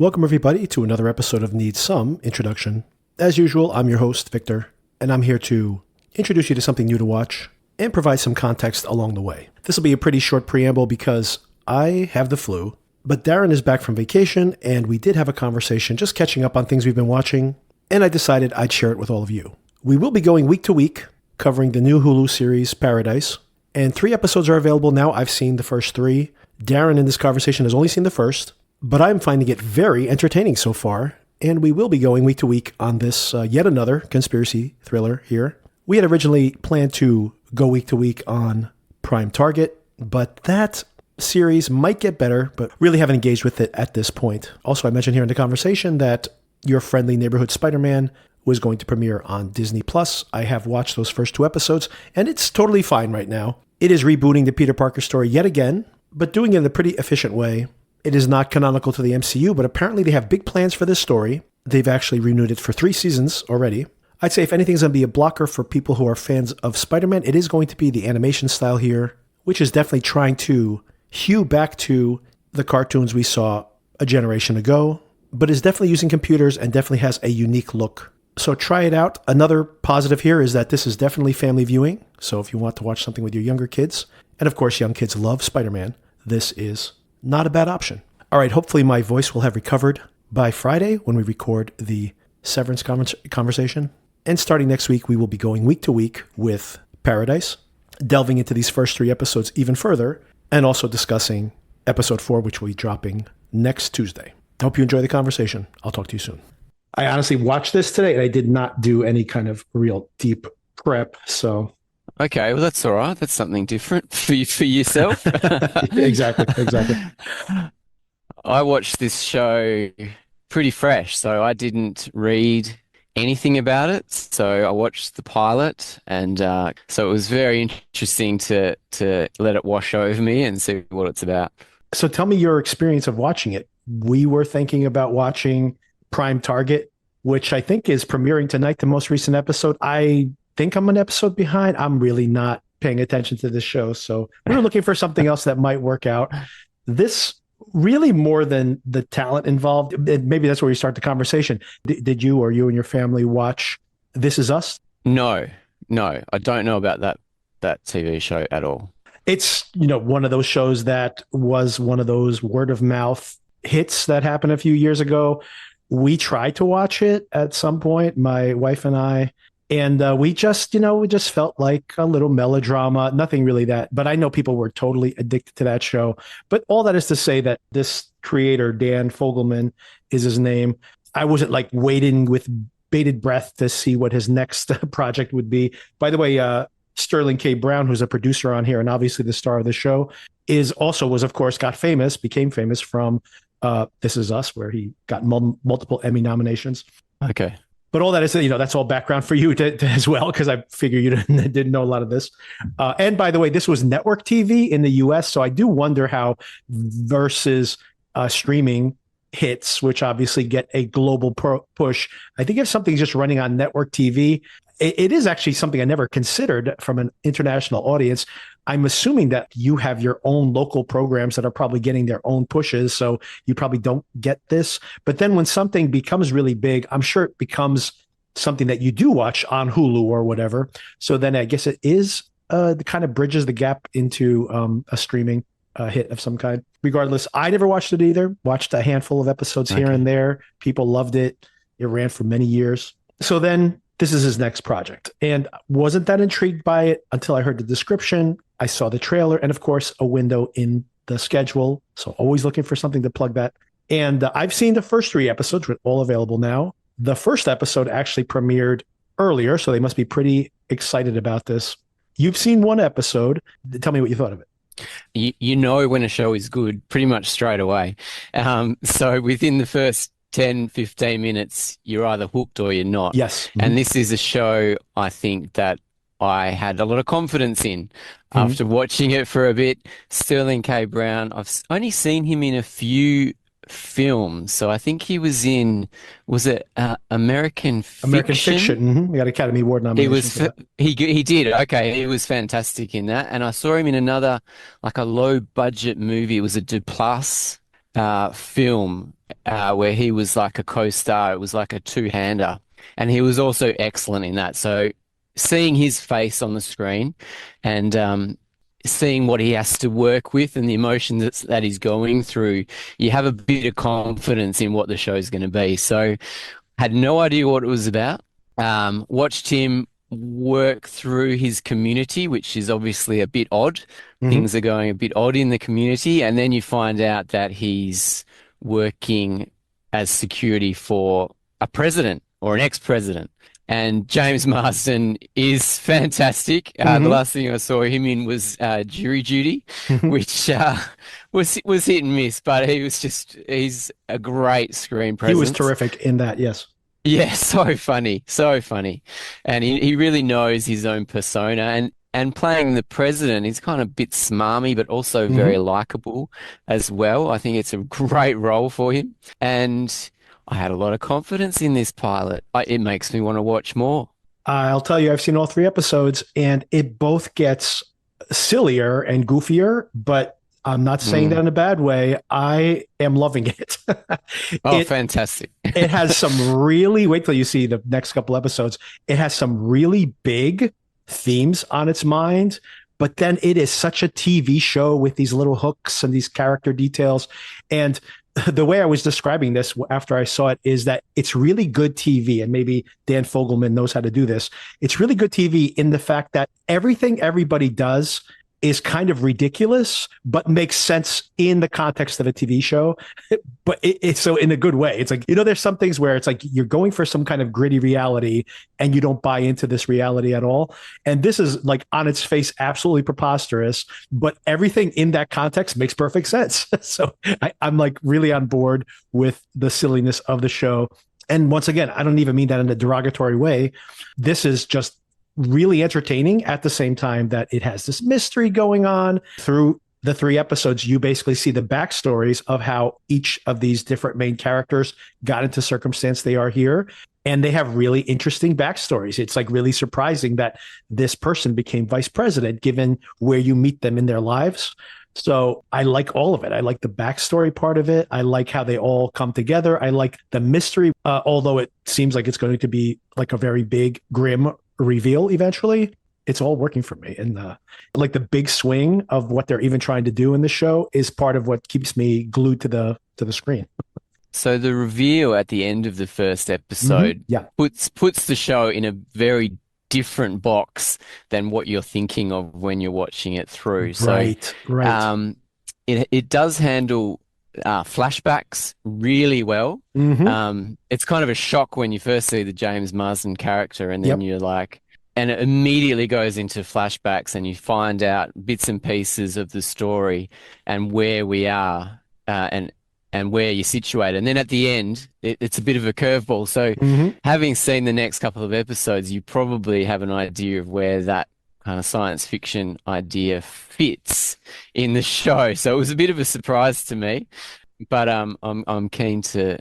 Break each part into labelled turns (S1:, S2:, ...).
S1: Welcome, everybody, to another episode of Need Some Introduction. As usual, I'm your host, Victor, and I'm here to introduce you to something new to watch and provide some context along the way. This will be a pretty short preamble because I have the flu, but Darren is back from vacation, and we did have a conversation just catching up on things we've been watching, and I decided I'd share it with all of you. We will be going week to week, covering the new Hulu series, Paradise, and 3 episodes are available now. I've seen the first 3. Darren in this conversation has only seen the first, but I'm finding it very entertaining so far, and we will be going week to week on this yet another conspiracy thriller here. We had originally planned to go week to week on Prime Target, but that series might get better, but really haven't engaged with it at this point. Also, I mentioned here in the conversation that Your Friendly Neighborhood Spider-Man was going to premiere on Disney+. I have watched those first 2 episodes, and it's totally fine right now. It is rebooting the Peter Parker story yet again, but doing it in a pretty efficient way. It is not canonical to the MCU, but apparently they have big plans for this story. They've actually renewed it for 3 seasons already. I'd say if anything's going to be a blocker for people who are fans of Spider-Man, it is going to be the animation style here, which is definitely trying to hew back to the cartoons we saw a generation ago, but is definitely using computers and definitely has a unique look. So try it out. Another positive here is that this is definitely family viewing. So if you want to watch something with your younger kids, and of course young kids love Spider-Man, this is not a bad option. All right, hopefully my voice will have recovered by Friday when we record the Severance conversation. And starting next week, we will be going week to week with Paradise, delving into these first 3 episodes even further, and also discussing episode 4, which will be dropping next Tuesday. I hope you enjoy the conversation. I'll talk to you soon. I honestly watched this today, and I did not do any kind of real deep prep, so...
S2: Okay, well, that's all right. That's something different for yourself.
S1: Exactly.
S2: I watched this show pretty fresh, so I didn't read anything about it. So I watched the pilot, and so it was very interesting to let it wash over me and see what it's about.
S1: So tell me your experience of watching it. We were thinking about watching Prime Target, which I think is premiering tonight, the most recent episode. I think I'm an episode behind. I'm really not paying attention to this show, so we were looking for something else that might work out. This really, more than the talent involved, maybe that's where we start the conversation. Did you or you and your family watch This Is Us?
S2: No, I don't know about that TV show at all.
S1: It's, one of those shows that was one of those word of mouth hits that happened a few years ago. We tried to watch it at some point, my wife and I, and we just felt like a little melodrama, nothing really that, but I know people were totally addicted to that show. But all that is to say that this creator, Dan Fogelman is his name. I wasn't like waiting with bated breath to see what his next project would be. By the way, Sterling K. Brown, who's a producer on here and obviously the star of the show, became famous from This Is Us, where he got multiple Emmy nominations.
S2: Okay.
S1: But all that is, that's all background for you as well, because I figure you didn't know a lot of this. And by the way, this was network TV in the US, so I do wonder how versus streaming hits, which obviously get a global push. I think if something's just running on network TV, it is actually something I never considered from an international audience. I'm assuming that you have your own local programs that are probably getting their own pushes, so you probably don't get this. But then when something becomes really big, I'm sure it becomes something that you do watch on Hulu or whatever. So then I guess it is the kind of bridges the gap into a streaming hit of some kind. Regardless, I never watched it either. Watched a handful of episodes here and there. People loved it. It ran for many years. So then this is his next project, and wasn't that intrigued by it until I heard the description. I saw the trailer, and of course, a window in the schedule. So always looking for something to plug that. And I've seen the first 3 episodes, which are all available now. The first episode actually premiered earlier, so they must be pretty excited about this. You've seen 1 episode. Tell me what you thought of it.
S2: You know when a show is good pretty much straight away. So within the first 10, 15 minutes, you're either hooked or you're not.
S1: Yes. Mm-hmm.
S2: And this is a show I think that I had a lot of confidence in after watching it for a bit. Sterling K. Brown, I've only seen him in a few films. So I think he was in, was it American Fiction?
S1: American Fiction. Mm-hmm. He got Academy Award nomination.
S2: He did. Okay, he was fantastic in that. And I saw him in another, like a low budget movie. It was a Duplass film where he was like a co-star. It was like a two-hander, and he was also excellent in that. So seeing his face on the screen and seeing what he has to work with and the emotions that he's going through, you have a bit of confidence in what the show's going to be. So had no idea what it was about. Watched him work through his community, which is obviously a bit odd.
S1: Hmm.
S2: Things are going a bit odd in the community, and then you find out that he's working as security for a president or an ex-president. And James Marsden is fantastic. The
S1: Hmm.
S2: last thing I saw him in was Jury Duty,
S1: Hmm.
S2: which was hit and miss, but he's a great screen
S1: He was
S2: presence.
S1: terrific in that. Yes.
S2: Yeah, so funny, so funny. And he really knows his own persona and playing the president, he's kind of a bit smarmy, but also very
S1: Hmm.
S2: likable as well. I think it's a great role for him. And I had a lot of confidence in this pilot. It makes me want to watch more.
S1: I'll tell you, I've seen all 3 episodes, and it both gets sillier and goofier, but I'm not saying that
S2: Mm.
S1: in a bad way. I am loving it.
S2: Oh,
S1: it
S2: fantastic.
S1: it has some really, wait till you see the next couple episodes. It has some really big themes on its mind, but then it is such a TV show with these little hooks and these character details. And the way I was describing this after I saw it is that it's really good TV, and maybe Dan Fogelman knows how to do this. It's really good TV in the fact that everything everybody does is kind of ridiculous, but makes sense in the context of a TV show. But it's so in a good way. It's like, there's some things where it's like you're going for some kind of gritty reality and you don't buy into this reality at all. And this is like on its face, absolutely preposterous, but everything in that context makes perfect sense. So I'm like really on board with the silliness of the show. And once again, I don't even mean that in a derogatory way. This is just really entertaining at the same time that it has this mystery going on. Through the 3 episodes, you basically see the backstories of how each of these different main characters got into circumstance they are here. And they have really interesting backstories. It's like really surprising that this person became vice president, given where you meet them in their lives. So I like all of it. I like the backstory part of it. I like how they all come together. I like the mystery, although it seems like it's going to be like a very big, grim reveal eventually. It's all working for me. And like the big swing of what they're even trying to do in the show is part of what keeps me glued to the screen.
S2: So the reveal at the end of the first
S1: Mm-hmm.
S2: episode
S1: Yeah.
S2: puts the show in a very different box than what you're thinking of when you're watching it through. So
S1: Right. Right.
S2: um, it does handle flashbacks really well.
S1: Mm-hmm.
S2: It's kind of a shock when you first see the James Marsden character, and then
S1: Yep.
S2: you're like, and it immediately goes into flashbacks, and you find out bits and pieces of the story and where we are, and where you're situated. And then at the end, it's a bit of a curveball. So
S1: Mm-hmm.
S2: having seen the next couple of episodes, you probably have an idea of where that kind of science fiction idea fits in the show. So it was a bit of a surprise to me, but I'm keen to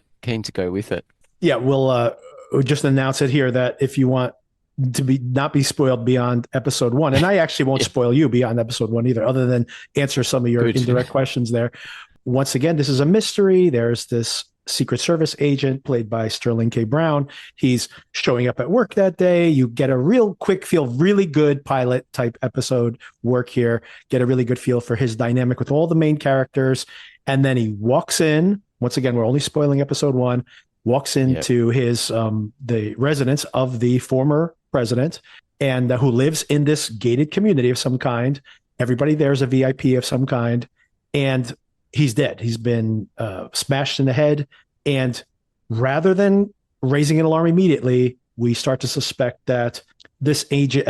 S2: go with it.
S1: Yeah. We'll just announce it here that if you want to be not be spoiled beyond episode one, and I actually won't
S2: Yeah,
S1: spoil you beyond episode one either, other than answer some of your
S2: good.
S1: indirect questions there. Once again, this is a mystery. There's this Secret Service agent played by Sterling K. Brown. He's showing up at work that day. You get a real quick feel, really good pilot type episode work here. Get a really good feel for his dynamic with all the main characters. And then he walks in. Once again, we're only spoiling episode one. Walks
S2: Yep.
S1: into his the residence of the former president, and who lives in this gated community of some kind. Everybody there is a VIP of some kind, and he's dead. He's been smashed in the head. And rather than raising an alarm immediately, we start to suspect that this agent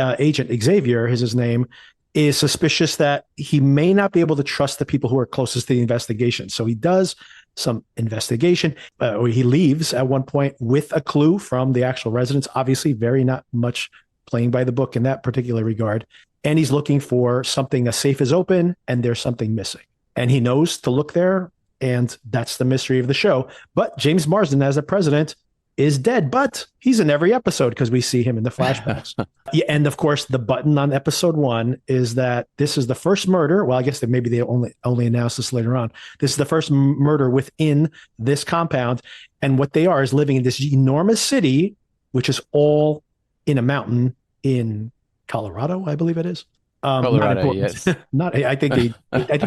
S1: Xavier, is his name, is suspicious that he may not be able to trust the people who are closest to the investigation. So he does some investigation. He leaves at one point with a clue from the actual residents. Obviously, very not much playing by the book in that particular regard. And he's looking for something. A safe is open, and there's something missing. And he knows to look there, and that's the mystery of the show. But James Marsden, as the president, is dead, but he's in every episode because we see him in the flashbacks. Yeah, and of course, the button on episode 1 is that this is the first murder. Well, I guess that maybe they only announce this later on. This is the first murder within this compound, and what they are is living in this enormous city, which is all in a mountain in Colorado, I believe it is.
S2: Colorado, yes.
S1: I think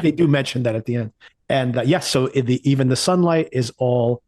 S1: they do mention that at the end. And yes, so even the sunlight is all.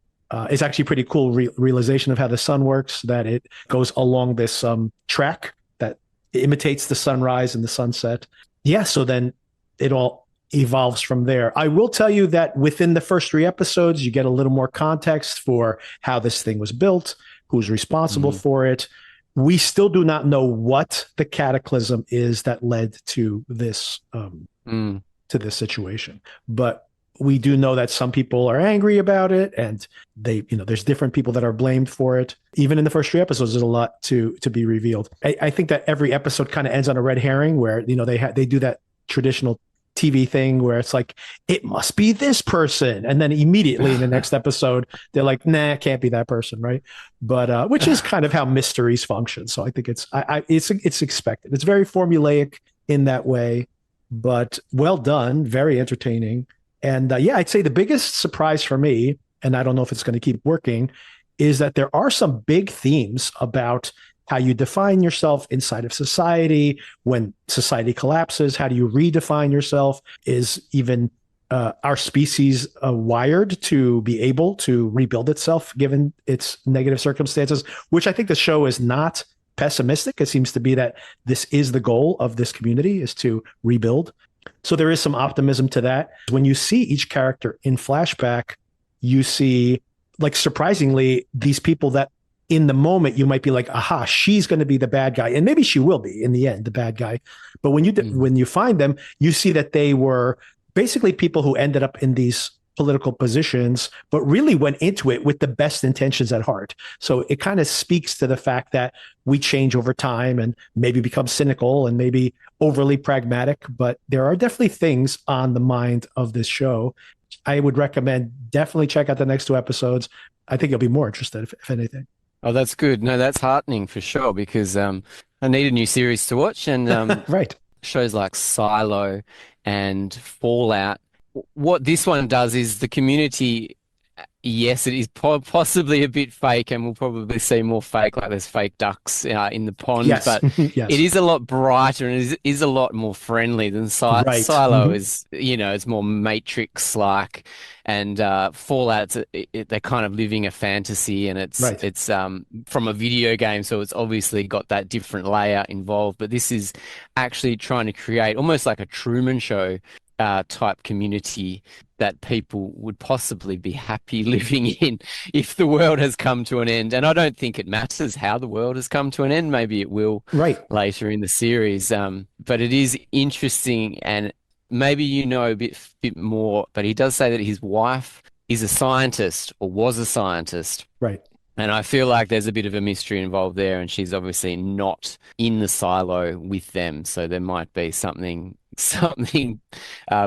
S1: It's actually pretty cool realization of how the sun works, that it goes along this track that imitates the sunrise and the sunset. Yeah, so then it all evolves from there. I will tell you that within the first 3 episodes, you get a little more context for how this thing was built, who's responsible for it. We still do not know what the cataclysm is that led to this to this situation, but we do know that some people are angry about it, and there's different people that are blamed for it. Even in the first 3 episodes, there's a lot to be revealed. I think that every episode kind of ends on a red herring, where they do that traditional TV thing where it's like, it must be this person, and then immediately in the next episode they're like, nah, it can't be that person, right? But which is kind of how mysteries function. So I think it's expected. It's very formulaic in that way, but well done, very entertaining. And I'd say the biggest surprise for me, and I don't know if it's going to keep working, is that there are some big themes about how you define yourself inside of society. When society collapses, how do you redefine yourself? Is even our species wired to be able to rebuild itself given its negative circumstances, which I think the show is not pessimistic. It seems to be that this is the goal of this community, is to rebuild. So there is some optimism to that. When you see each character in flashback, you see, like, surprisingly, these people that in the moment you might be like, aha, she's going to be the bad guy. And maybe she will be in the end, the bad guy. But when you find them, you see that they were basically people who ended up in these political positions, but really went into it with the best intentions at heart. So it kind of speaks to the fact that we change over time and maybe become cynical and maybe overly pragmatic, but there are definitely things on the mind of this show. I would recommend definitely check out the next 2 episodes. I think you'll be more interested, if anything.
S2: Oh, that's good. No, that's heartening for sure, because I need a new series to watch, and
S1: right.
S2: Shows like Silo and Fallout. What this one does is the community, yes, it is possibly a bit fake, and we'll probably see more fake, like there's fake ducks in the pond,
S1: yes.
S2: but
S1: yes.
S2: It is a lot brighter, and it is a lot more friendly than
S1: Right.
S2: Silo is, it's more Matrix-like, and Fallout, they're kind of living a fantasy, and it's from a video game, so it's obviously got that different layer involved, but this is actually trying to create almost like a Truman Show type community that people would possibly be happy living in if the world has come to an end. And I don't think it matters how the world has come to an end. Maybe it will later in the series. But it is interesting, and maybe a bit more, but he does say that his wife is a scientist, or was a scientist.
S1: Right.
S2: And I feel like there's a bit of a mystery involved there, and she's obviously not in the silo with them. So there might be something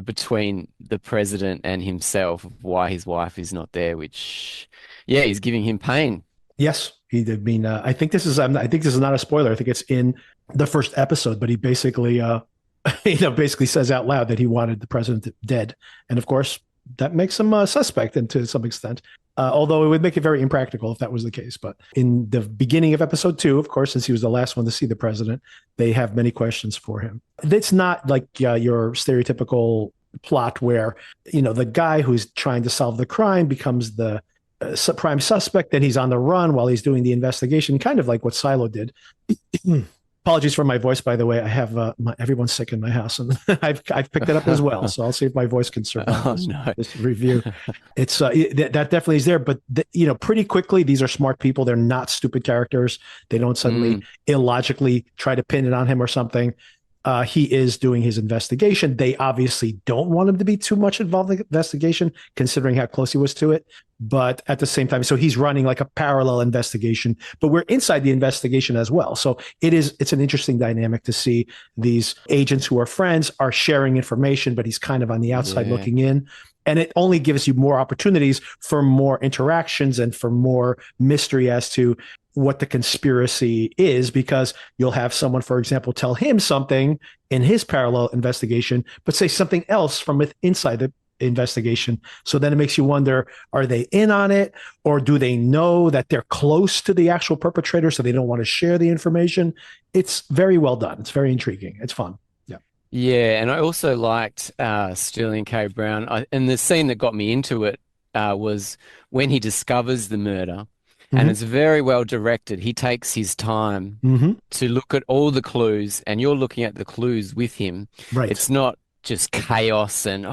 S2: between the president and himself of why his wife is not there, which, is giving him pain.
S1: Yes, I think this is not a spoiler. I think it's in the first episode, but he basically, basically says out loud that he wanted the president dead, and of course that makes him a suspect, and to some extent. Although it would make it very impractical if that was the case. But in the beginning of episode 2, of course, since he was the last one to see the president, they have many questions for him. It's not like your stereotypical plot where, the guy who's trying to solve the crime becomes the prime suspect, then he's on the run while he's doing the investigation, kind of like what Silo did. Apologies for my voice, by the way. I have everyone's sick in my house, and I've picked it up as well. So I'll see if my voice can survive this review. It's that definitely is there, but pretty quickly, these are smart people. They're not stupid characters. They don't suddenly illogically try to pin it on him or something. He is doing his investigation. They obviously don't want him to be too much involved in the investigation, considering how close he was to it. But at the same time, so he's running like a parallel investigation, but we're inside the investigation as well. So it's an interesting dynamic to see these agents who are friends are sharing information, but he's kind of on the outside looking in. And it only gives you more opportunities for more interactions and for more mystery as to what the conspiracy is, because you'll have someone, for example, tell him something in his parallel investigation, but say something else from inside the investigation. So then it makes you wonder, are they in on it, or do they know that they're close to the actual perpetrator so they don't want to share the information? It's very well done. It's very intriguing. It's fun. Yeah.
S2: Yeah, and I also liked Sterling K. Brown. And the scene that got me into it was when he discovers the murder, and
S1: Mm-hmm.
S2: it's very well directed. He takes his time
S1: Mm-hmm.
S2: to look at all the clues, and you're looking at the clues with him.
S1: Right.
S2: It's not just chaos and,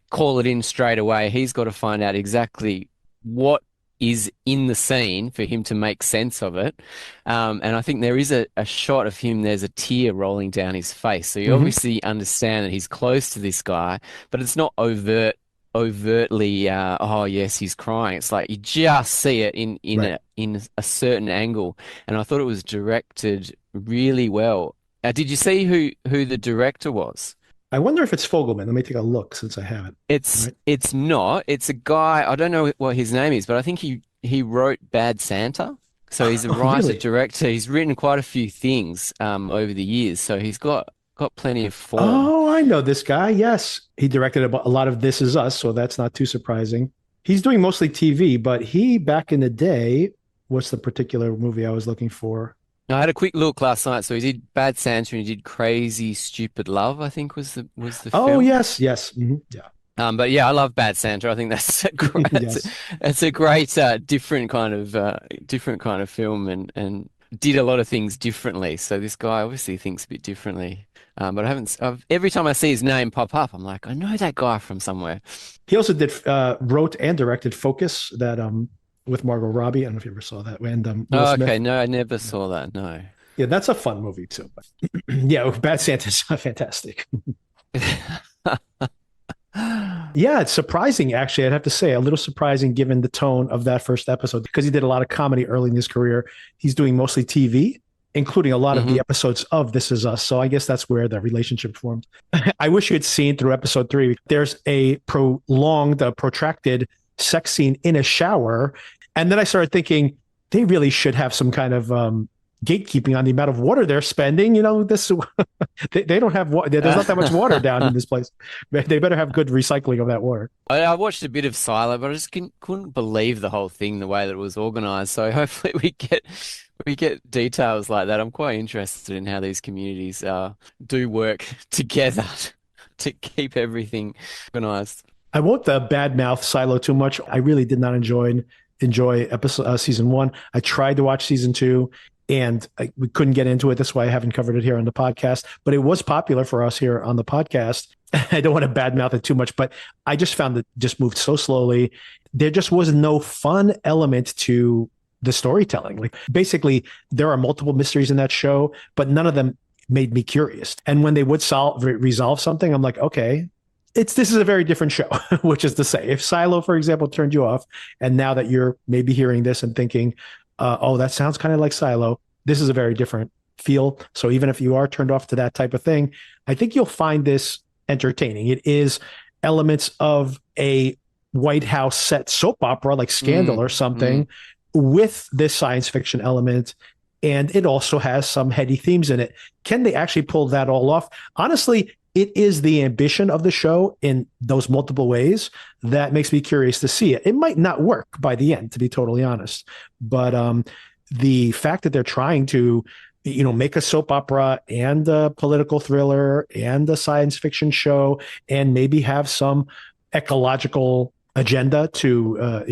S2: call it in straight away. He's got to find out exactly what is in the scene for him to make sense of it. And I think there is a shot of him, there's a tear rolling down his face. So you
S1: Mm-hmm.
S2: obviously understand that he's close to this guy, but it's not overtly, oh yes, he's crying. It's like you just see it
S1: Right.
S2: in a certain angle. And I thought it was directed really well. Did you see who the director was?
S1: I wonder if it's Fogelman. Let me take a look since I haven't. Right.
S2: It's not. It's a guy. I don't know what his name is, but I think he wrote Bad Santa. So he's a
S1: Oh,
S2: writer,
S1: really?
S2: director. He's written quite a few things over the years. So he's got plenty of form.
S1: Oh, I know this guy. Yes. He directed a lot of This Is Us, so that's not too surprising. He's doing mostly TV, but he, back in the day, what's the particular movie I was looking for?
S2: I had a quick look last night. So he did Bad Santa and he did Crazy Stupid Love, I think was the
S1: Oh,
S2: film.
S1: yes. Yes. Yeah.
S2: But yeah, I love Bad Santa. I think that's a great,
S1: Yes.
S2: it's a great different kind of film and did a lot of things differently. So this guy obviously thinks a bit differently. But I haven't. Every time I see his name pop up, I'm like, I know that guy from somewhere.
S1: He also wrote and directed Focus, that with Margot Robbie. I don't know if you ever saw that, and Will
S2: Oh, okay,
S1: Smith.
S2: no, I never saw that. No.
S1: Yeah, that's a fun movie too. But yeah, Bad Santa's fantastic. Yeah, it's surprising, actually. I'd have to say, a little surprising given the tone of that first episode, because he did a lot of comedy early in his career. He's doing mostly TV, including a lot of the
S2: hmm
S1: episodes of This Is Us. So I guess that's where the relationship formed. I wish you had seen through episode 3. There's a prolonged, protracted sex scene in a shower. And then I started thinking they really should have some kind of gatekeeping on the amount of water they're spending. This they don't have water. There's not that much water down in this place. They better have good recycling of that water.
S2: I watched a bit of Silo, but I just couldn't believe the whole thing, the way that it was organized. So hopefully we get details like that. I'm quite interested in how these communities do work together to keep everything organized.
S1: I won't badmouth Silo too much. I really did not enjoy episode season 1. I tried to watch season 2, and we couldn't get into it. That's why I haven't covered it here on the podcast. But it was popular for us here on the podcast. I don't want to badmouth it too much, but I just found it just moved so slowly. There just was no fun element to the storytelling. Like, basically, there are multiple mysteries in that show, but none of them made me curious. And when they would resolve something, I'm like, okay, this is a very different show, which is to say, if Silo, for example, turned you off, and now that you're maybe hearing this and thinking, oh, that sounds kind of like Silo, this is a very different feel. So even if you are turned off to that type of thing, I think you'll find this entertaining. It is elements of a White House set soap opera like Scandal
S2: Mm,
S1: or
S2: mm.
S1: something, with this science fiction element. And it also has some heady themes in it. Can they actually pull that all off? Honestly, it is the ambition of the show in those multiple ways that makes me curious to see it. It might not work by the end, to be totally honest. But the fact that they're trying to, make a soap opera and a political thriller and a science fiction show, and maybe have some ecological agenda to,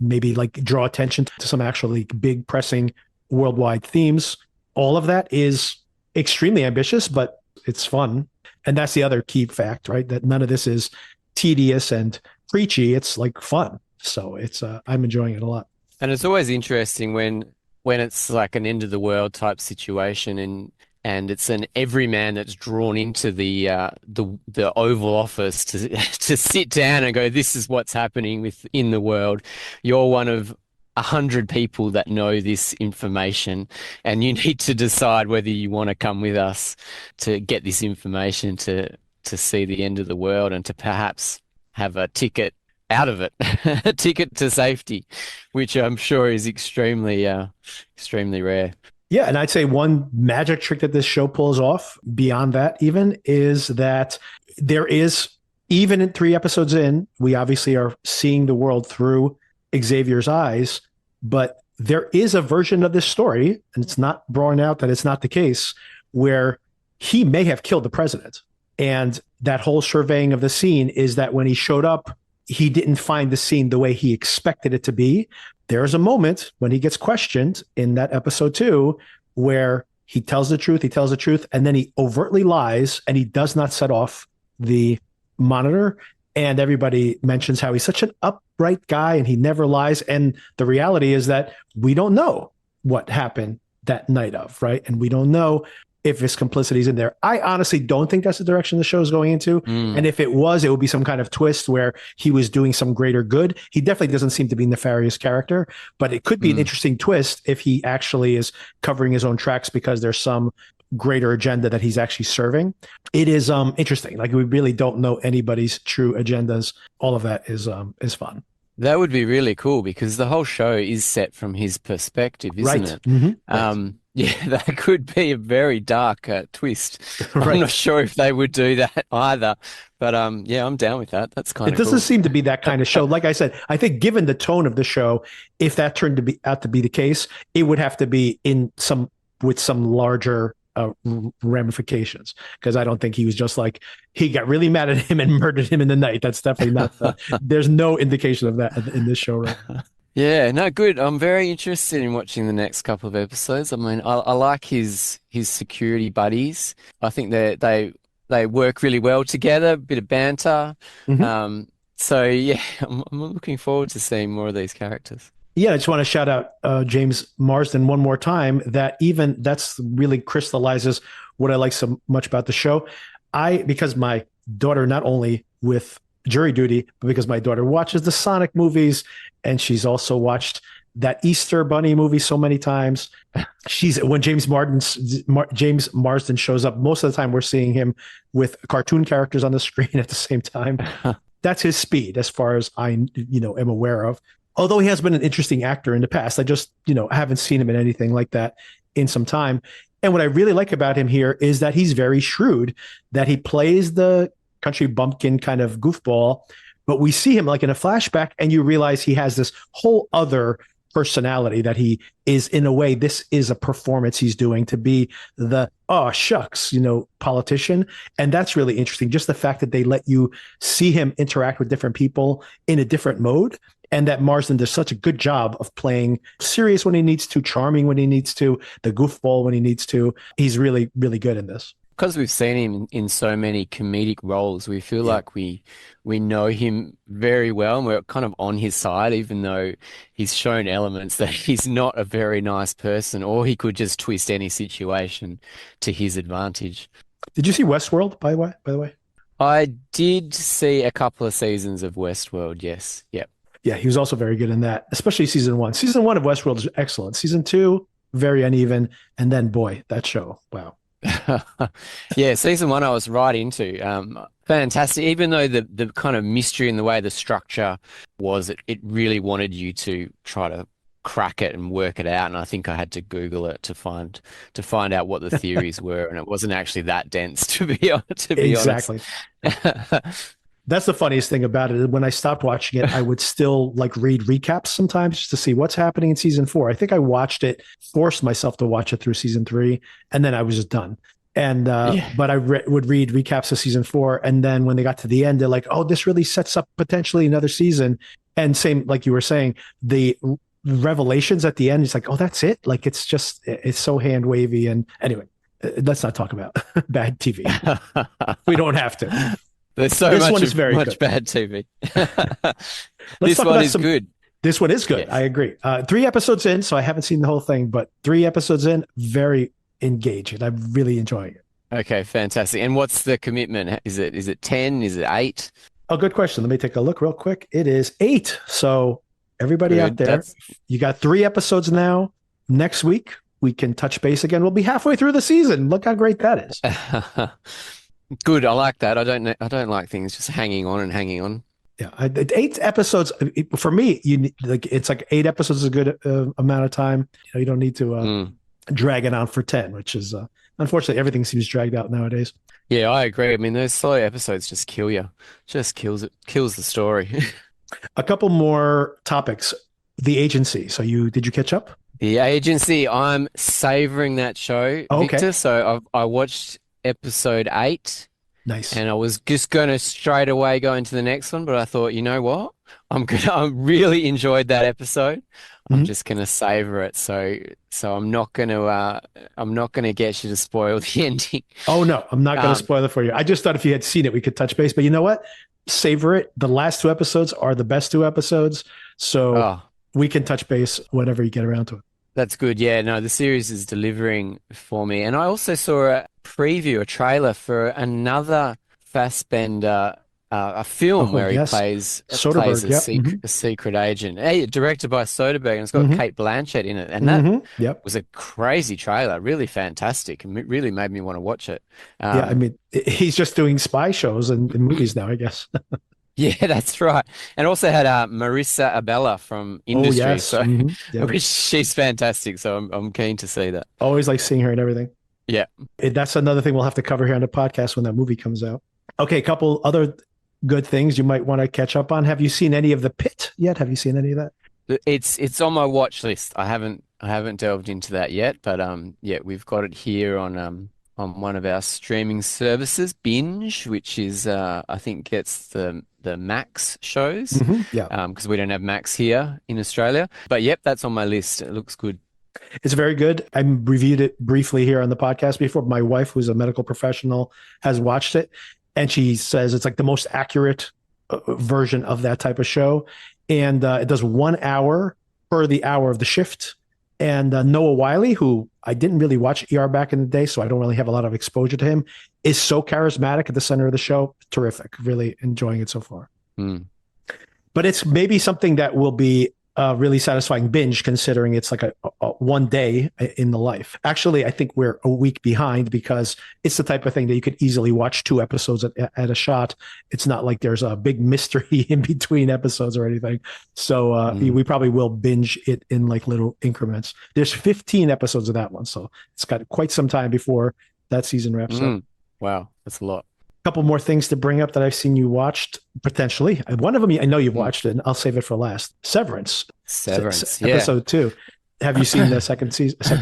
S1: maybe like draw attention to some actually big pressing worldwide themes. All of that is extremely ambitious, but it's fun. And that's the other key fact, right? That none of this is tedious and preachy. It's like fun. So I'm enjoying it a lot.
S2: And it's always interesting when it's like an end of the world type situation and it's an everyman that's drawn into the Oval Office to to sit down and go, this is what's happening within the world. You're one of 100 people that know this information, and you need to decide whether you want to come with us to get this information to see the end of the world and to perhaps have a ticket out of it, a ticket to safety, which I'm sure is extremely rare.
S1: Yeah, and I'd say one magic trick that this show pulls off beyond that even is that there is, even in 3 episodes in, we obviously are seeing the world through Xavier's eyes, but there is a version of this story, and it's not borne out that it's not the case, where he may have killed the president. And that whole surveying of the scene is that when he showed up, he didn't find the scene the way he expected it to be. There's a moment when he gets questioned in that episode 2 where he tells the truth, and then he overtly lies, and he does not set off the monitor. And everybody mentions how he's such an upright guy and he never lies. And the reality is that we don't know what happened that night of, right? And we don't know if his complicity is in there. I honestly don't think that's the direction the show is going into. And if it was, it would be some kind of twist where he was doing some greater good. He definitely doesn't seem to be a nefarious character, but it could be an interesting twist if he actually is covering his own tracks because there's some greater agenda that he's actually serving. It is interesting. Like, we really don't know anybody's true agendas. All of that is fun.
S2: That would be really cool because the whole show is set from his perspective, isn't
S1: Right.
S2: it?
S1: Right.
S2: Yeah, that could be a very dark twist.
S1: Right.
S2: I'm not sure if they would do that either, but yeah, I'm down with that. That's kind
S1: It
S2: of
S1: doesn't
S2: cool.
S1: seem to be that kind of show. Like I said, I think given the tone of the show, if that turned to be out to be the case, it would have to be with some larger ramifications, because I don't think he was just like, he got really mad at him and murdered him in the night. That's definitely not. There's no indication of that in this show, right?
S2: Yeah, no, good. I'm very interested in watching the next couple of episodes. I mean, I like his security buddies. I think they work really well together, a bit of banter.
S1: Mm-hmm.
S2: So yeah, I'm looking forward to seeing more of these characters.
S1: Yeah, I just want to shout out James Marsden one more time. That's really crystallizes what I like so much about the show. Because my daughter, not only with jury duty, but because my daughter watches the Sonic movies, and she's also watched that Easter Bunny movie so many times. When James Marsden shows up, most of the time we're seeing him with cartoon characters on the screen at the same time. That's his speed, as far as I am aware of. Although he has been an interesting actor in the past, I haven't seen him in anything like that in some time. And what I really like about him here is that he's very shrewd, that he plays the country bumpkin kind of goofball, but we see him like in a flashback and you realize he has this whole other personality, that he is, in a way, this is a performance he's doing to be the, oh shucks, politician. And that's really interesting. Just the fact that they let you see him interact with different people in a different mode. And that Marsden does such a good job of playing serious when he needs to, charming when he needs to, the goofball when he needs to. He's really, really good in this.
S2: Because we've seen him in so many comedic roles, we feel like we know him very well, and we're kind of on his side, even though he's shown elements that he's not a very nice person, or he could just twist any situation to his advantage.
S1: Did you see Westworld, by the way?
S2: I did see a couple of seasons of Westworld, yes. Yep.
S1: Yeah, he was also very good in that, especially season 1. Season 1 of Westworld is excellent. Season 2, very uneven. And then, boy, that show, wow.
S2: Yeah, season 1 I was right into. Fantastic. Even though the kind of mystery and the way the structure was, it really wanted you to try to crack it and work it out. And I think I had to Google it to find out what the theories were, and it wasn't actually that dense to be honest.
S1: Exactly. That's the funniest thing about it. When I stopped watching it, I would still read recaps sometimes just to see what's happening in season 4. I think I forced myself to watch it through season 3, and then I was just done. And but I would read recaps of season 4, and then when they got to the end, they're like, "Oh, this really sets up potentially another season." And same, like you were saying, the revelations at the end, it's like, "Oh, that's it." Like it's so hand wavy. And anyway, let's not talk about bad TV. We don't have to.
S2: There's so
S1: this
S2: much,
S1: one is very
S2: much
S1: good.
S2: bad TV.
S1: This
S2: one is good.
S1: This one is good.
S2: Yes.
S1: I agree. 3 episodes in, so I haven't seen the whole thing, but 3 episodes in, very engaging. I'm really enjoying it.
S2: Okay, fantastic. And what's the commitment? Is it 10? Is it 8?
S1: Oh, good question. Let me take a look real quick. It is 8. So everybody
S2: Good.
S1: out there, you got 3 episodes now. Next week, we can touch base again. We'll be halfway through the season. Look how great that is.
S2: Good. I like that. I don't like things just hanging on and hanging on.
S1: Yeah, 8 episodes for me. Like it's like 8 episodes is a good amount of time. You don't need to drag it on for 10, which is unfortunately everything seems dragged out nowadays.
S2: Yeah, I agree. I mean, those slow episodes just kill you. Just kills it, kills the story.
S1: A couple more topics. The Agency. So did you catch up?
S2: The Agency, I'm savoring that show,
S1: Oh, okay,
S2: Victor. So I watched episode 8
S1: nice.
S2: and I was just gonna straight away go into the next one, but I thought, you know what? I really enjoyed that episode. I'm
S1: Mhm.
S2: just gonna savor it. So I'm not gonna get you to spoil the ending.
S1: Oh no, I'm not going to
S2: Um,
S1: spoil it for you. I just thought if you had seen it, we could touch base. But you know what? Savor it. The last 2 episodes are the best 2 episodes, so
S2: oh,
S1: we can touch base whenever you get around to it.
S2: that's good. Yeah, no, the series is delivering for me. And I also saw a preview, a trailer for another Fassbender, a film
S1: Oh
S2: where he
S1: yes,
S2: plays
S1: Soderbergh. Yep.
S2: a secret agent. Hey, directed by Soderbergh, and it's got
S1: Hmm.
S2: Kate Blanchett in it. And that
S1: Yep.
S2: was a crazy trailer, really fantastic, and it really made me want to watch it.
S1: Yeah. I
S2: Um,
S1: mean, he's just doing spy shows and movies now, I guess.
S2: yeah, that's right. And also had Marissa Abella from
S1: Oh
S2: Industry,
S1: yes.
S2: so
S1: Yeah.
S2: which she's fantastic. So I'm keen to see that.
S1: Always like seeing her and everything.
S2: Yeah.
S1: That's another thing we'll have to cover here on the podcast when that movie comes out. Okay, a couple other good things you might want to catch up on. Have you seen any of the Pit yet? Have you seen any of that?
S2: It's on my watch list. I haven't delved into that yet, but yeah, we've got it here on one of our streaming services, Binge, which is I think gets the Max shows
S1: Yeah.
S2: because we don't have Max here in Australia. But yep, that's on my list. It looks good.
S1: It's very good. I reviewed it briefly here on the podcast before. My wife, who's a medical professional, has watched it, and she says it's like the most accurate version of that type of show. And it does 1 hour per the hour of the shift. And Noah Wiley, who I didn't really watch ER back in the day, so I don't really have a lot of exposure to him, is so charismatic at the center of the show. Terrific. Really enjoying it so far.
S2: Mm.
S1: But it's maybe something that will be really satisfying binge, considering it's like a 1 day in the life. Actually, I think we're a week behind because it's the type of thing that you could easily watch 2 episodes at a shot. It's not like there's a big mystery in between episodes or anything. So we probably will binge it in like little increments. There's 15 episodes of that one, so it's got quite some time before that season wraps up.
S2: Wow, that's a lot.
S1: Couple more things to bring up that I've seen you watched potentially. One of them I know you've watched it, and I'll save it for last. Severance,
S2: Severance, yeah.
S1: episode 2. Have you seen the second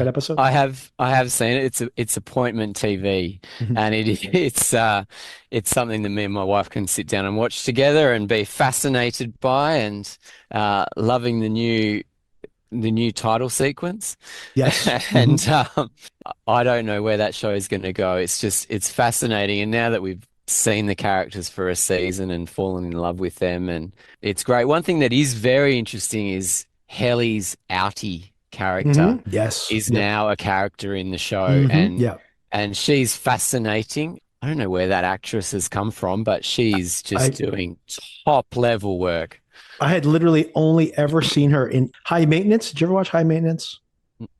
S1: episode?
S2: I have seen it. It's appointment TV, and it's something that me and my wife can sit down and watch together and be fascinated by, and loving the new title sequence.
S1: Yes.
S2: And I don't know where that show is going to go. It's fascinating, and now that we've seen the characters for a season and fallen in love with them, and it's great. One thing that is very interesting is Helly's outie character
S1: Yes.
S2: is
S1: Yep.
S2: now a character in the show,
S1: Yeah.
S2: and she's fascinating. I don't know where that actress has come from, but she's just doing top level work.
S1: I had literally only ever seen her in High Maintenance. Did you ever watch High Maintenance?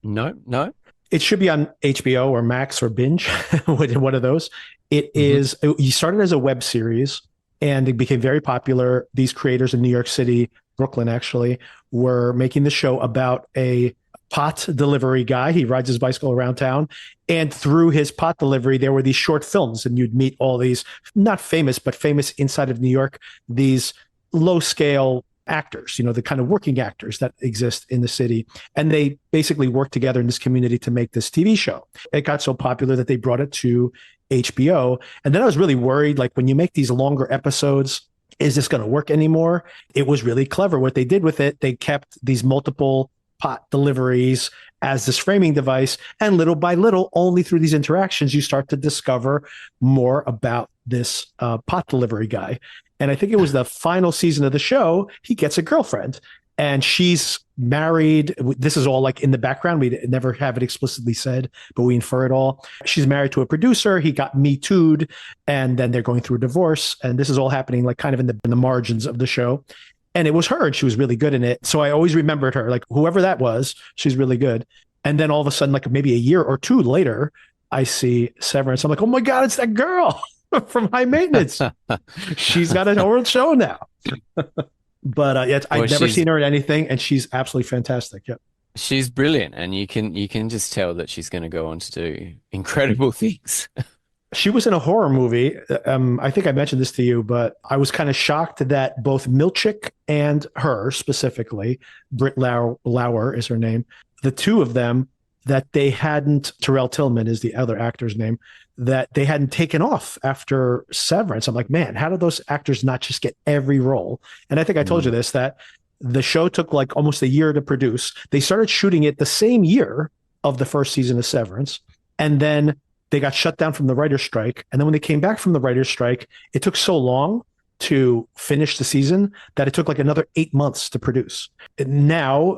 S2: No, no.
S1: It should be on HBO or Max or Binge, one of those. It is. You started as a web series, and it became very popular. These creators in New York City, Brooklyn, actually, were making the show about a pot delivery guy. He rides his bicycle around town, and through his pot delivery, there were these short films, and you'd meet all these not famous, but famous inside of New York. These low scale actors, the kind of working actors that exist in the city. And they basically worked together in this community to make this TV show. It got so popular that they brought it to HBO. And then I was really worried, like when you make these longer episodes, is this going to work anymore? It was really clever what they did with it. They kept these multiple pot deliveries as this framing device. And little by little, only through these interactions, you start to discover more about this pot delivery guy. And I think it was the final season of the show, he gets a girlfriend and she's married. This is all like in the background. We never have it explicitly said, but we infer it all. She's married to a producer. He got Me Too'd, and then they're going through a divorce. And this is all happening like kind of in the margins of the show. And it was her, and she was really good in it. So I always remembered her, like whoever that was, she's really good. And then all of a sudden, like maybe a year or two later, I see Severance. I'm like, oh my God, it's that girl from High Maintenance. She's got an oral show now. But yeah,
S2: Well,
S1: I'd never seen her in anything, and she's absolutely fantastic. Yeah.
S2: she's brilliant, and you can just tell that she's going to go on to do incredible things.
S1: She was in a horror movie. I think I mentioned this to you, but I was kind of shocked that both Milchick and her specifically, Lauer is her name, the two of them, that they hadn't, Terrell Tillman is the other actor's name, that they hadn't taken off after Severance. I'm like, man, how did those actors not just get every role? And I think I told you
S2: Mm.
S1: this, that the show took like almost a year to produce. They started shooting it the same year of the first season of Severance. And then they got shut down from the writer's strike. And then when they came back from the writer's strike, it took so long to finish the season that it took like another 8 months to produce. And now,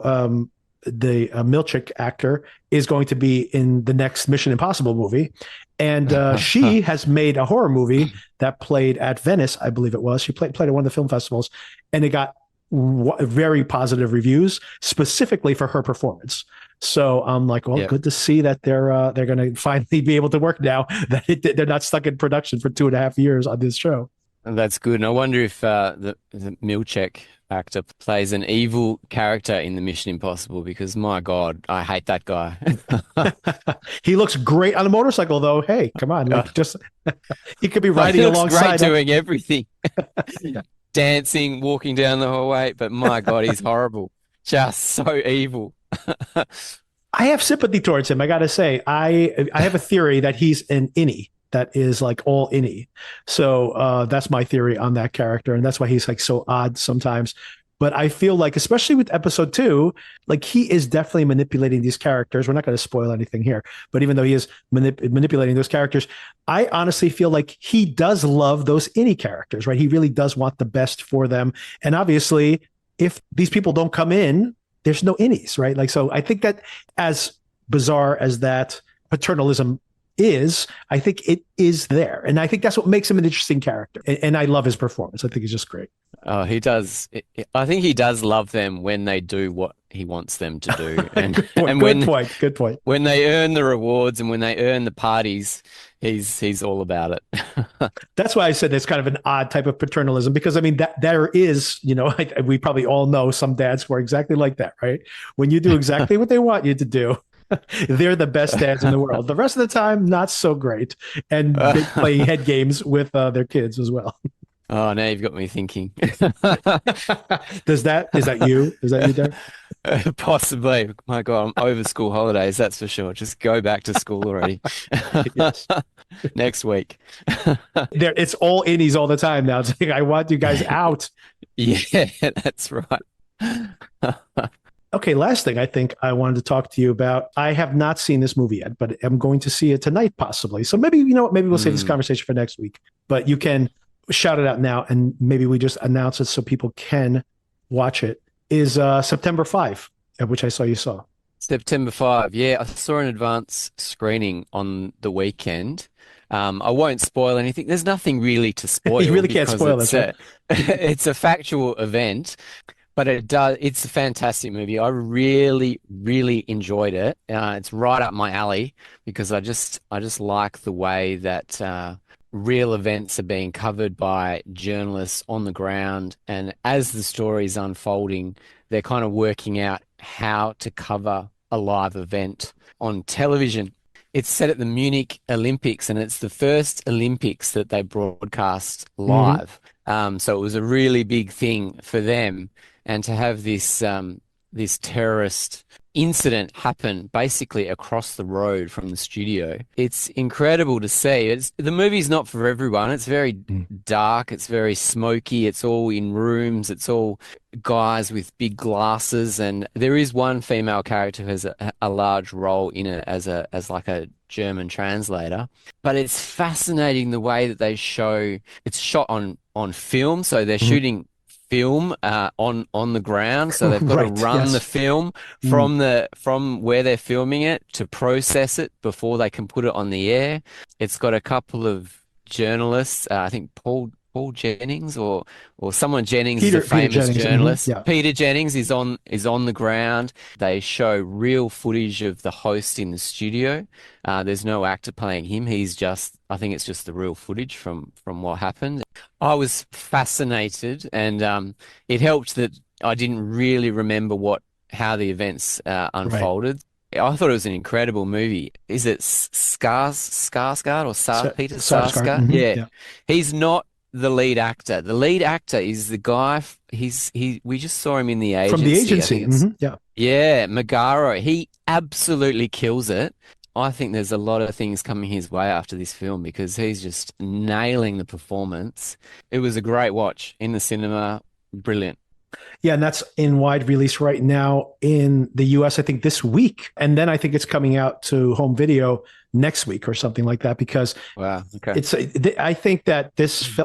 S1: the Milchick actor is going to be in the next Mission Impossible movie. And she has made a horror movie that played at Venice, I believe it was. She played at one of the film festivals, and it got very positive reviews specifically for her performance. So I'm like, well,
S2: Yep.
S1: good to see that they're going to finally be able to work now. That they're not stuck in production for 2.5 years on this show.
S2: And that's good. And I wonder if the Milchek actor plays an evil character in the Mission Impossible because my God, I hate that guy.
S1: He looks great on a motorcycle, though. Hey, come on,
S2: Uh,
S1: like just he could be
S2: he
S1: riding
S2: looks great
S1: alongside.
S2: doing everything, dancing, walking down the hallway. But my God, he's horrible. Just so evil.
S1: I have sympathy towards him. I got to say, I have a theory that he's an innie that is like all innie. So that's my theory on that character, and that's why he's like so odd sometimes. But I feel like, especially with episode two, like he is definitely manipulating these characters. We're not going to spoil anything here, but even though he is manipulating those characters, I honestly feel like he does love those innie characters, right? He really does want the best for them. And obviously, if these people don't come in, there's no innies, right? Like, so I think that as bizarre as that paternalism is, I think it is there. And I think that's what makes him an interesting character. And I love his performance. I think he's just great.
S2: Oh, he does. I think he does love them when they do what he wants them to do, and
S1: Good point.
S2: and
S1: Good point. Good point.
S2: when they earn the rewards and when they earn the parties, he's all about it.
S1: That's why I said it's kind of an odd type of paternalism, because I mean that there is, we probably all know some dads who are exactly like that, right? When you do exactly what they want you to do, they're the best dads in the world. The rest of the time, not so great, and they play head games with their kids as well.
S2: Oh, now you've got me thinking.
S1: Is that you? Is that you, Darren?
S2: Possibly. My God, I'm over school holidays, that's for sure. Just go back to school already.
S1: Yes.
S2: Next week.
S1: It's all innies all the time now. It's like, I want you guys out.
S2: Yeah, that's right.
S1: Okay, last thing I think I wanted to talk to you about. I have not seen this movie yet, but I'm going to see it tonight, possibly. So maybe, you know what, maybe we'll save this
S2: Mm.
S1: conversation for next week. But you can shout it out now, and maybe we just announce it so people can watch it. Is September 5, which I saw you saw.
S2: September 5. Yeah, I saw an advance screening on the weekend. I won't spoil anything. There's nothing really to
S1: You
S2: spoil
S1: really can't
S2: because
S1: spoil this, right?
S2: it's a factual event, but it's a fantastic movie. I really, really enjoyed it. It's right up my alley because I just like the way that real events are being covered by journalists on the ground, and as the story's unfolding, they're kind of working out how to cover a live event on television. It's set at the Munich Olympics, and it's the first Olympics that they broadcast
S1: Hmm.
S2: live. So it was a really big thing for them, and to have this terrorist incident happen basically across the road from the studio. It's incredible to see. The movie's not for everyone. It's very dark, it's very smoky, it's all in rooms, it's all guys with big glasses, and there is one female character who has a large role in it as like a German translator. But it's fascinating the way that they show it's shot on film, so they're
S1: Hmm.
S2: shooting film on the ground, so they've got to
S1: Right.
S2: run the
S1: Yes.
S2: film
S1: Mm.
S2: from where they're filming it to process it before they can put it on the air. It's got a couple of journalists, I think Paul Jennings or someone Jennings is a
S1: Peter
S2: famous
S1: Jennings. Hmm.
S2: journalist.
S1: Yeah.
S2: Peter Jennings is on the ground. They show real footage of the host in the studio. There's no actor playing him. I think it's just the real footage from what happened. I was fascinated, and it helped that I didn't really remember how the events
S1: Right.
S2: unfolded. I thought it was an incredible movie. Is it Skarsgård or Peter
S1: Sarsgaard.
S2: Sarsgaard? Yeah,
S1: Yeah.
S2: he's not the lead actor. The lead actor is the guy. We just saw him in The
S1: From the
S2: Agency. I think
S1: agency.
S2: it's
S1: Yeah.
S2: yeah, Megara. He absolutely kills it. I think there's a lot of things coming his way after this film because he's just nailing the performance. It was a great watch in the cinema. Brilliant.
S1: Yeah, and that's in wide release right now in the US, I think this week. And then I think it's coming out to home video next week or something like that because
S2: Wow. Okay.
S1: it's I think that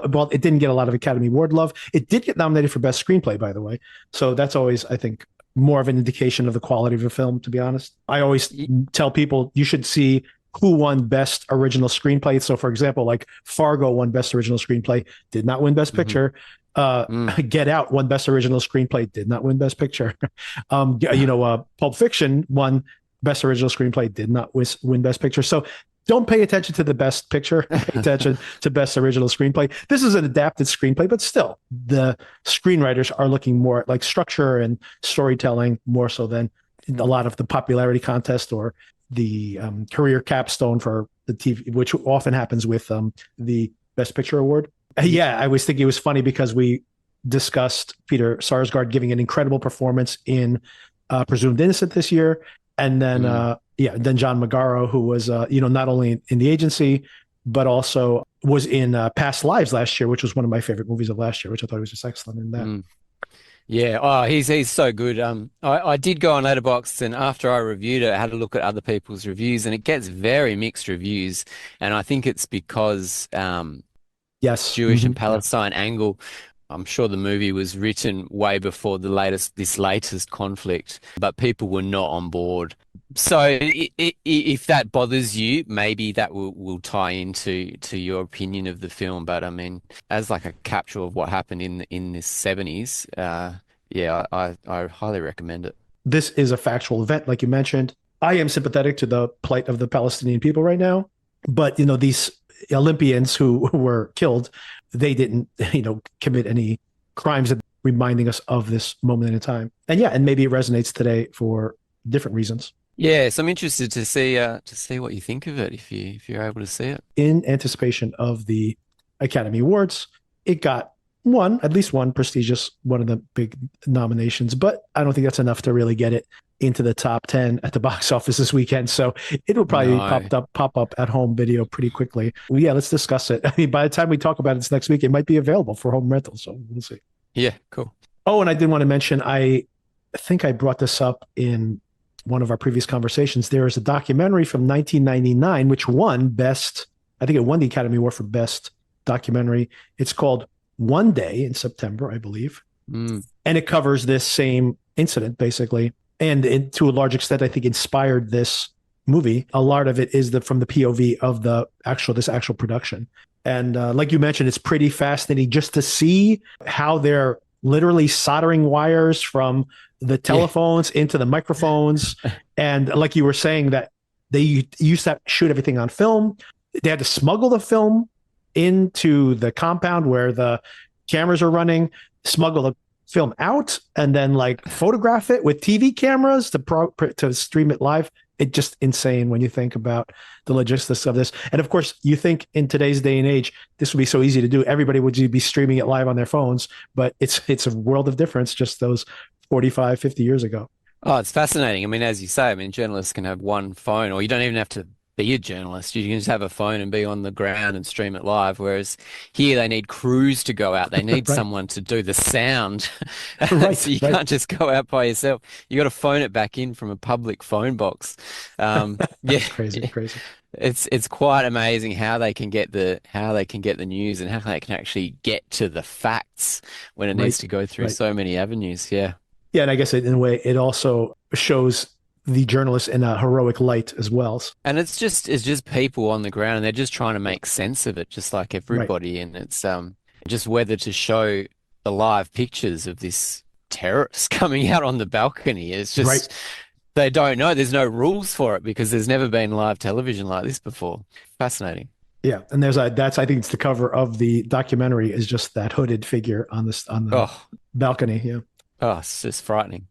S1: well, it didn't get a lot of Academy Award love. It did get nominated for Best Screenplay, by the way. So that's always, I think, more of an indication of the quality of a film, to be honest. I always
S2: Y-
S1: tell people you should see who won Best Original Screenplay. So, for example, like Fargo won Best Original Screenplay, did not win Best
S2: mhm.
S1: Picture.
S2: Mm.
S1: Get Out won Best Original Screenplay, did not win Best Picture. Pulp Fiction won Best Original Screenplay, did not win Best Picture. So don't pay attention to the Best Picture. Pay attention to Best Original Screenplay. This is an adapted screenplay, but still, the screenwriters are looking more at like structure and storytelling more so than a lot of the popularity contest or the career capstone for the TV, which often happens with the Best Picture award.
S2: Y-
S1: Yeah, I was thinking it was funny because we discussed Peter Sarsgaard giving an incredible performance in Presumed Innocent this year, and then
S2: mm.
S1: then John Magaro, who was not only in The Agency but also was in Past Lives last year, which was one of my favorite movies of last year, which I thought he was just excellent in that.
S2: Mm. Yeah, oh, he's so good. I did go on Letterboxd, and after I reviewed it, I had a look at other people's reviews, and it gets very mixed reviews. And I think it's because
S1: Yes.
S2: Jewish
S1: Mm-hmm.
S2: and
S1: Yeah.
S2: Palestine angle. I'm sure the movie was written way before this latest conflict, but people were not on board. So if that bothers you, maybe that will tie into your opinion of the film. But I mean, as like a capture of what happened in the 70s, yeah, I highly recommend it.
S1: This is a factual event, like you mentioned. I am sympathetic to the plight of the Palestinian people right now, but these Olympians who were killed, they didn't commit any crimes that reminding us of this moment in time. And yeah, and maybe it resonates today for different reasons.
S2: Yeah, so I'm interested to see what you think of it if you're able to see it.
S1: In anticipation of the Academy Awards, it got at least one prestigious, one of the big nominations, but I don't think that's enough to really get it into the top 10 at the box office this weekend. So it will probably
S2: No.
S1: pop up at home video pretty quickly. Well, yeah, let's discuss it. I mean, by the time we talk about it this next week, it might be available for home rental. So we'll see.
S2: Yeah, cool.
S1: Oh, and I did want to mention, I think I brought this up in one of our previous conversations. There is a documentary from 1999, which I think it won the Academy Award for Best Documentary. It's called One Day in September, I believe.
S2: Mm.
S1: And it covers this same incident, basically. And to a large extent, I think inspired this movie. A lot of it is from the POV of this actual production. And like you mentioned, it's pretty fascinating just to see how they're literally soldering wires from the
S2: Yeah.
S1: telephones into the microphones. And like you were saying, that they used to shoot everything on film. They had to smuggle the film into the compound where the cameras are running, smuggle the film out, and then like photograph it with TV cameras to stream it live. It's just insane when you think about the logistics of this. And of course, you think in today's day and age, this would be so easy to do. Everybody would be streaming it live on their phones, but it's a world of difference just those 45, 50 years ago.
S2: Oh, it's fascinating. I mean, as you say, I mean, journalists can have one phone, or you don't even have to be a journalist. You can just have a phone and be on the ground and stream it live. Whereas here, they need crews to go out. They need
S1: Right.
S2: someone to do the sound.
S1: Right.
S2: So you
S1: Right.
S2: can't just go out by yourself. You got to phone it back in from a public phone box. Yeah,
S1: That's crazy.
S2: yeah.
S1: Crazy.
S2: It's quite amazing how they can get the news and how they can actually get to the facts when it needs
S1: Right.
S2: to go through
S1: Right.
S2: so many avenues. Yeah.
S1: Yeah. And I guess in a way, it also shows the journalists in a heroic light as well.
S2: And it's just people on the ground and they're just trying to make sense of it, just like
S1: Right.
S2: everybody. And it's just whether to show the live pictures of this terrorist coming out on the balcony. It's
S1: Right.
S2: just they don't know. There's no rules for it because there's never been live television like this before. Fascinating.
S1: Yeah, and that's I think it's the cover of the documentary is just that hooded figure on the
S2: Oh,
S1: balcony. Yeah.
S2: oh, it's just frightening.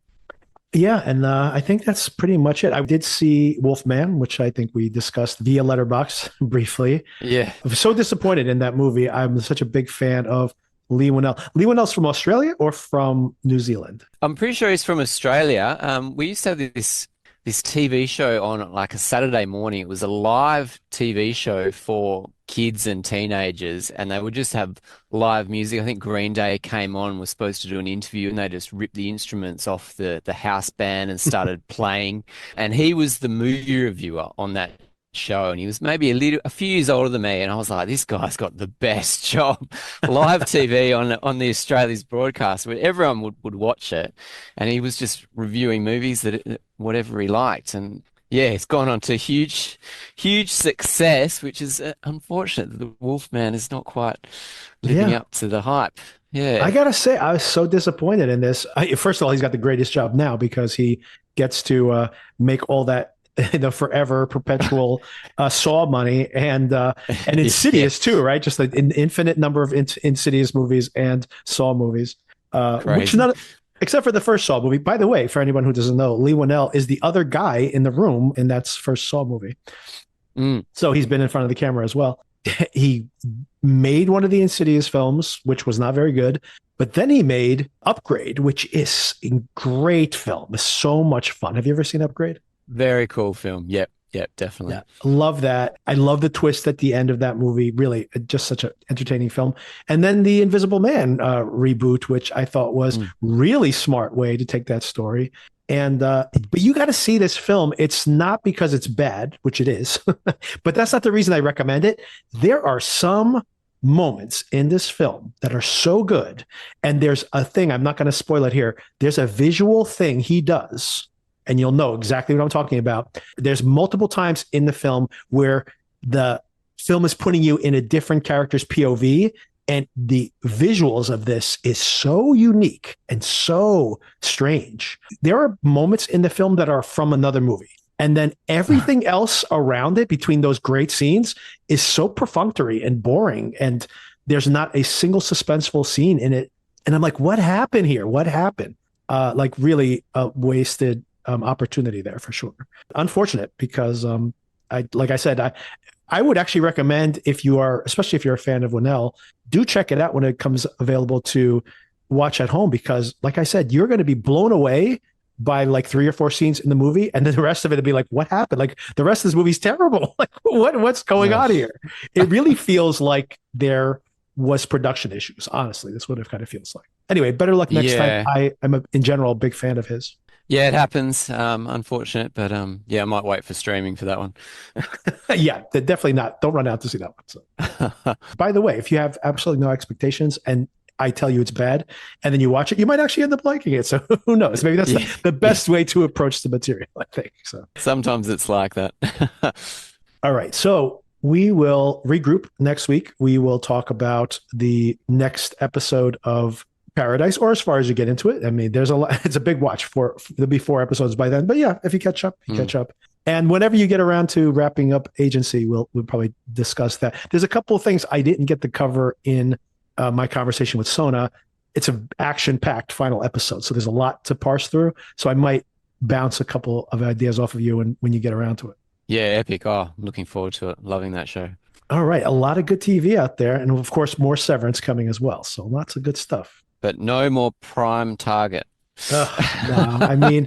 S1: Yeah, and I think that's pretty much it. I did see Wolfman, which I think we discussed via Letterbox briefly.
S2: Yeah.
S1: I was so disappointed in that movie. I'm such a big fan of Leigh Whannell. Leigh Whannell's from Australia or from New Zealand?
S2: I'm pretty sure he's from Australia. We used to have this TV show on like a Saturday morning. It was a live TV show for kids and teenagers, and they would just have live music. I think Green Day came on, was supposed to do an interview, and they just ripped the instruments off the house band and started playing. And he was the movie reviewer on that show, and he was maybe a few years older than me, and I was like, this guy's got the best job. Live TV on the Australia's broadcast where everyone would watch it, and he was just reviewing movies that whatever he liked. And yeah, it's gone on to huge success, which is unfortunate that the Wolfman is not quite living
S1: Yeah.
S2: up to the hype.
S1: I
S2: Yeah.
S1: gotta say, I was so disappointed in this. First of all, he's got the greatest job now because he gets to make all that the forever perpetual Saw money and
S2: Yeah,
S1: Insidious too, right? Just an infinite number of Insidious movies and Saw movies, which
S2: crazy.
S1: none, except for the first Saw movie. By the way, for anyone who doesn't know, Leigh Whannell is the other guy in the room in that first Saw movie.
S2: Mm.
S1: So he's been in front of the camera as well. He made one of the Insidious films, which was not very good, but then he made Upgrade, which is a great film. It's so much fun. Have you ever seen Upgrade?
S2: Very cool film. Yep, definitely.
S1: Yeah, love that. I love the twist at the end of that movie. Really, just such an entertaining film. And then the Invisible Man reboot, which I thought was
S2: Mm.
S1: really smart way to take that story. And but you got to see this film. It's not because it's bad, which it is, but that's not the reason I recommend it. There are some moments in this film that are so good, and there's a thing. I'm not going to spoil it here. There's a visual thing he does, and you'll know exactly what I'm talking about. There's multiple times in the film where the film is putting you in a different character's POV, and the visuals of this is so unique and so strange. There are moments in the film that are from another movie. And then everything else around it between those great scenes is so perfunctory and boring. And there's not a single suspenseful scene in it. And I'm like, what happened here? What happened? Like really wasted opportunity there for sure. Unfortunate because like I said, I would actually recommend if you are, especially if you're a fan of Whannell, do check it out when it comes available to watch at home because, like I said, you're going to be blown away by like 3 or 4 scenes in the movie, and then the rest of it will be like, what happened? Like the rest of this movie's terrible. Like what's going on
S2: Ugh.
S1: here? It really feels like there was production issues. Honestly, that's what it kind of feels like. Anyway, better luck next time.
S2: Yeah.
S1: I'm in general a big fan of his.
S2: Yeah, it happens. Unfortunate, but yeah, I might wait for streaming for that one.
S1: Yeah, definitely not. Don't run out to see that one. So. By the way, if you have absolutely no expectations and I tell you it's bad, and then you watch it, you might actually end up liking it. So who knows? Maybe that's
S2: Yeah,
S1: the
S2: yeah.
S1: best way to approach the material, I think. So,
S2: Sometimes it's like that.
S1: all right. So we will regroup next week. We will talk about the next episode of Paradise, or as far as you get into it. I mean, there's a lot, it's a big watch there'll be 4 episodes by then. But yeah, if you catch up, you
S2: Mm.
S1: catch up. And whenever you get around to wrapping up Agency, we'll probably discuss that. There's a couple of things I didn't get to cover in my conversation with Sona. It's an action-packed final episode, so there's a lot to parse through. So I might bounce a couple of ideas off of you when you get around to it.
S2: Yeah, epic. Oh, I'm looking forward to it. Loving that show.
S1: All right, a lot of good TV out there, and of course more Severance coming as well. So lots of good stuff.
S2: But no more Prime Target.
S1: No, I mean,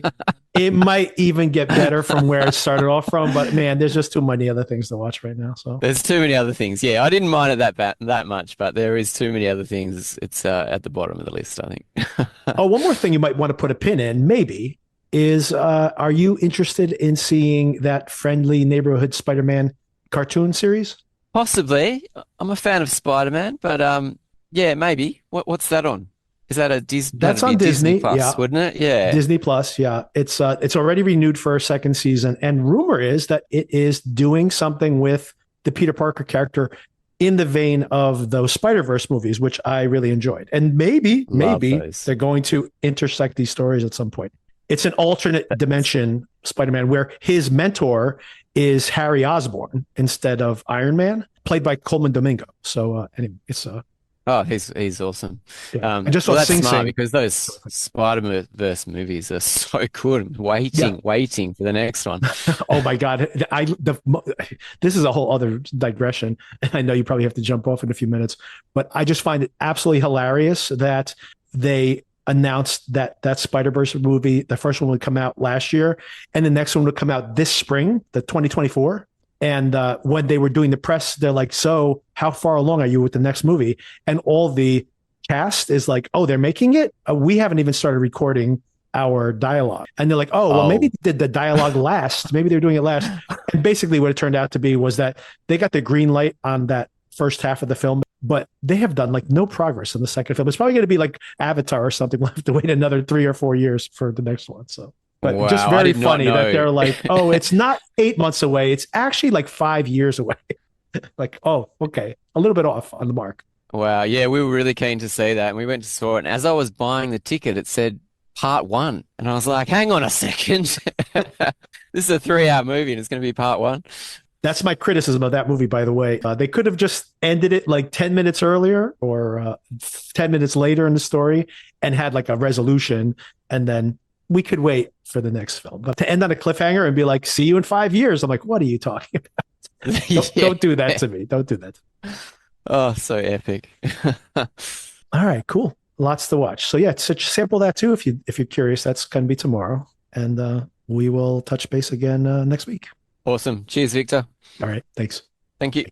S1: it might even get better from where it started off from, but man, there's just too many other things to watch right now. So,
S2: There's too many other things. Yeah, I didn't mind it that much, but there is too many other things. It's at the bottom of the list, I think.
S1: oh, one more thing you might want to put a pin in, maybe, is are you interested in seeing that Friendly Neighborhood Spider-Man cartoon series?
S2: Possibly. I'm a fan of Spider-Man, but yeah, maybe. What's that on? Is that
S1: That's
S2: that'd be
S1: on
S2: Disney
S1: Disney.
S2: Plus,
S1: Yeah.
S2: wouldn't it? Yeah.
S1: Disney Plus, yeah, it's already renewed for a second season, and rumor is that it is doing something with the Peter Parker character in the vein of those Spider-Verse movies, which I really enjoyed. And
S2: Love
S1: maybe
S2: those.
S1: they're going to intersect these stories at some point. It's an alternate dimension Spider-Man where his mentor is Harry Osborn instead of Iron Man. played by Coleman Domingo. So anyway, it's
S2: Oh, he's awesome.
S1: yeah. I just saw
S2: Well, that's
S1: Sing
S2: smart
S1: Sing.
S2: because those Spider-Verse movies are so good. I'm
S1: Yeah.
S2: waiting for the next one.
S1: Oh my God. This is a whole other digression. I know you probably have to jump off in a few minutes, but I just find it absolutely hilarious that they announced that Spider-Verse movie, the first one would come out last year, and the next one would come out this spring, the 2024. And when they were doing the press, they're like, "So, how far along are you with the next movie?" And all the cast is like, "Oh, they're making it. We haven't even started recording our dialogue." And they're like, "Oh, well, maybe
S2: Oh,
S1: did the dialogue last? Maybe they're doing it last." And basically, what it turned out to be was that they got the green light on that first half of the film, but they have done like no progress in the second film. It's probably going to be like Avatar or something. We'll have to wait another 3 or 4 years for the next one. So. But just
S2: wow. I
S1: very
S2: did not
S1: funny that
S2: know.
S1: they're like, oh, it's not 8 months away. It's actually like 5 years away. Like, oh, okay. A little bit off on the mark.
S2: Wow. Yeah, we were really keen to see that. And we went to saw it. And as I was buying the ticket, it said part one. And I was like, hang on a second. This is a 3-hour movie and it's going to be part one.
S1: That's my criticism of that movie, by the way. They could have just ended it like 10 minutes earlier or 10 minutes later in the story and had like a resolution. And then we could wait for the next film. But to end on a cliffhanger and be like, see you in 5 years. I'm like, what are you talking about? Don't do that to me. Don't do that.
S2: Oh, so epic.
S1: All right, cool. Lots to watch. So yeah, so sample that too if you're curious. That's going to be tomorrow. And we will touch base again next week.
S2: Awesome. Cheers, Victor.
S1: All right. Thanks.
S2: Thank you.